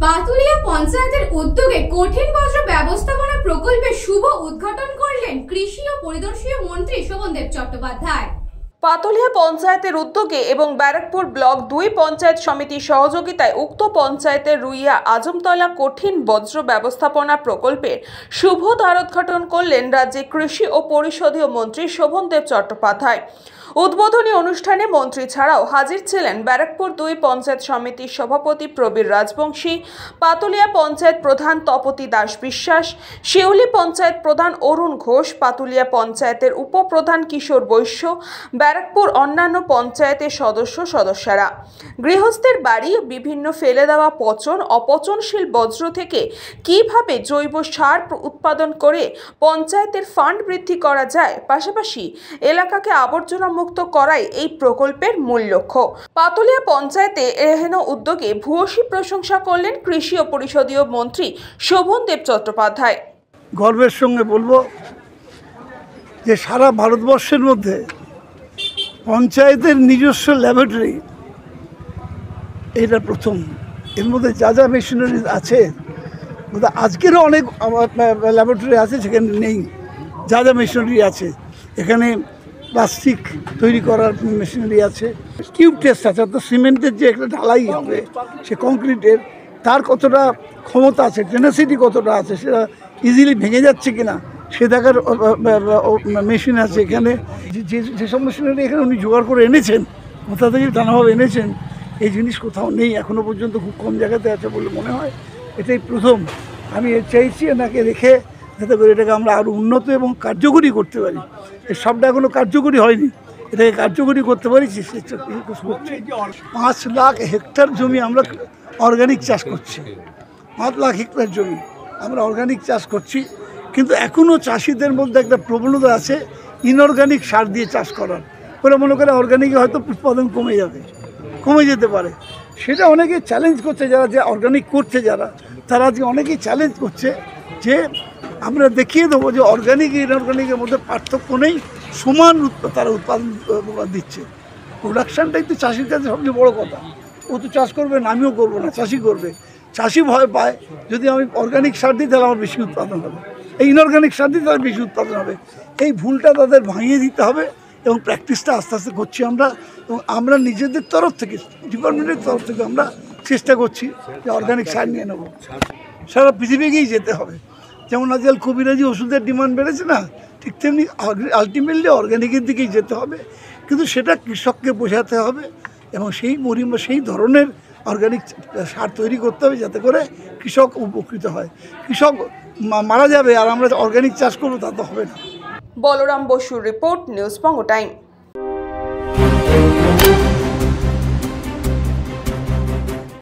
পাতুলিয়া পঞ্চায়েতের উদ্যোগে কঠিন বর্জ্য ব্যবস্থাপনা প্রকল্পের শুভ উদ্ঘাটন করলেন কৃষি ও পরিদর্শীয় মন্ত্রী শোভনদেব চট্টোপাধ্যায়। পাতুলিয়া পঞ্চায়েতের উদ্যোগে এবং ব্যারাকপুর ব্লক 2 পঞ্চায়েত সমিতির সহযোগিতায় উক্ত পঞ্চায়েতের রুইয়া আজমতলা কঠিন বর্জ্য ব্যবস্থাপনা প্রকল্পের শুভ দ্বারোদ্ঘাটন করলেন রাজ্যের কৃষি ও পরিষদীয় মন্ত্রী শোভনদেব চট্টোপাধ্যায়। উদ্বোধনী অনুষ্ঠানে মন্ত্রী ছাড়াও হাজির ছিলেন ব্যারাকপুর 2 পঞ্চায়েত সমিতির সভাপতি প্রবীর রাজবংশী, পাতুলিয়া পঞ্চায়েত প্রধান তপতি দাস বিশ্বাস, শিউলি পঞ্চায়েত প্রধান অরুণ ঘোষ, পাতুলিয়া পঞ্চায়েতের উপপ্রধান কিশোর বৈশ্য, ব্যারাকপুর অন্যান্য পঞ্চায়েতের সদস্যরা। গৃহস্থের বাড়ি বিভিন্ন ফেলে দেওয়া পচন অপচনশীল বজ্র থেকে কিভাবে জৈব সার উৎপাদন করে পঞ্চায়েতের ফান্ড বৃদ্ধি করা যায়, পাশাপাশি এলাকাকে আবর্জনা মুক্ত করাই এই প্রকল্পের মূল লক্ষ্য। পাতুলিয়া পঞ্চায়েতে এহেন উদ্যোগে ভূয়সী প্রশংসা করলেন কৃষি ও পরিষদীয় মন্ত্রী শোভনদেব চট্টোপাধ্যায়। গর্বের সঙ্গে বলবো যে সারা ভারতবর্ষের মধ্যে পঞ্চায়েতের নিজস্ব ল্যাবরেটরি এটা প্রথম। এর মধ্যে যা যা মেশিনারি আছে, আজকেরও অনেক ল্যাবরেটরি আছে সেখানে নেই। যা যা মেশিনারি আছে এখানে প্লাস্টিক তৈরি করার মেশিনারি আছে, কিউব টেস্ট আছে, অর্থাৎ সিমেন্টের যে একটা ঢালাই হবে সে কংক্রিটের তার কতটা ক্ষমতা আছে, টেনাসিটি কতটা আছে, সেটা ইজিলি ভেঙে যাচ্ছে কিনা সে দেখার মেশিন আছে এখানে। যেসব মেশিনারি এখানে উনি জোগাড় করে এনেছেন, কোথা থেকে নানাভাবে এনেছেন, এই জিনিস কোথাও নেই, এখনও পর্যন্ত খুব কম জায়গাতে আছে বলে মনে হয়। এটাই প্রথম। আমি চাইছি এনাকে রেখে যাতে করে এটাকে আমরা আরও উন্নত এবং কার্যকরী করতে পারি। এই সবটা এখনও কার্যকরী হয়নি, এটাকে কার্যকরী করতে পারি। 5 লাখ হেক্টর জমি আমরা অর্গানিক চাষ করছি, 5 লাখ হেক্টর জমি আমরা অর্গানিক চাষ করছি। কিন্তু এখনও চাষিদের মধ্যে একটা প্রবণতা আছে ইনঅর্গানিক সার দিয়ে চাষ করার। ওরা মনে করে অর্গানিকে হয়তো উৎপাদন কমে যেতে পারে। সেটা অনেকে চ্যালেঞ্জ করছে, যারা যে অর্গানিক করছে তারা যে অনেকেই চ্যালেঞ্জ করছে যে আমরা দেখিয়ে দেবো যে অর্গানিক ইনঅর্গানিকের মধ্যে পার্থক্য নেই, সমান তারা উৎপাদন দিচ্ছে। প্রোডাকশানটাই তো চাষির কাছে সবচেয়ে বড় কথা। ও তো চাষ করবে না, আমিও করবো না, চাষি করবে। চাষি ভয় পায় যদি আমি অর্গানিক সার দিই তাহলে আমার বেশি উৎপাদন হবে, এই ইনঅর্গানিক সার দিই তাহলে বেশি উৎপাদন হবে। এই ভুলটা তাদের ভাঙিয়ে দিতে হবে এবং প্র্যাকটিসটা আস্তে আস্তে করছি আমরা। এবং আমরা নিজেদের তরফ থেকে, ডিপার্টমেন্টের তরফ থেকে আমরা চেষ্টা করছি যে অর্গানিক সার নিয়ে নেব। সারা পৃথিবীকেই যেতে হবে। যেমন আজকাল কবিরাজি ওষুধের ডিমান্ড বেড়েছে না, ঠিক তেমনি আলটিমেটলি অর্গানিকের দিকেই যেতে হবে। কিন্তু সেটা কৃষককে বোঝাতে হবে এবং সেই ধরনের অর্গানিক সার তৈরি করতে হবে যাতে করে কৃষক উপকৃত হয়। কৃষক মারা যাবে আর আমরা অর্গানিক চাষ করবো, তা তো হবে না। বলরাম বসুর রিপোর্ট, নিউজ বঙ্গ টাইম।